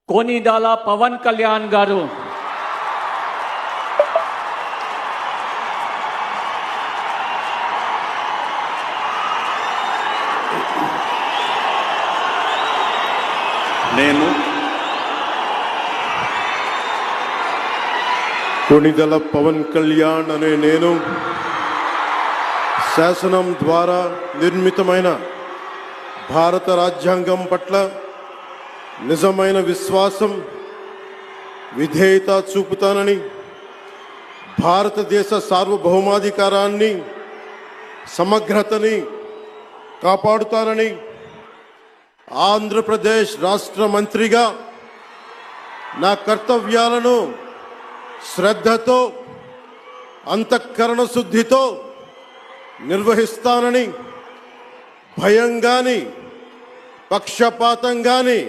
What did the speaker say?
కొనిదాల పవన్ కళ్యాణ్ గారు నేను కొనిదల పవన్ కళ్యాణ్ అనే నేను శాసనం ద్వారా నిర్మితమైన భారత రాజ్యాంగం పట్ల నిజమైన విశ్వాసం విధేయత చూపుతానని, భారతదేశ సార్వభౌమాధికారాన్ని సమగ్రతని కాపాడుతానని, ఆంధ్రప్రదేశ్ రాష్ట్ర మంత్రిగా నా కర్తవ్యాలను శ్రద్ధతో అంతఃకరణ శుద్ధితో నిర్వహిస్తానని, భయం గాని పక్షపాతం గాని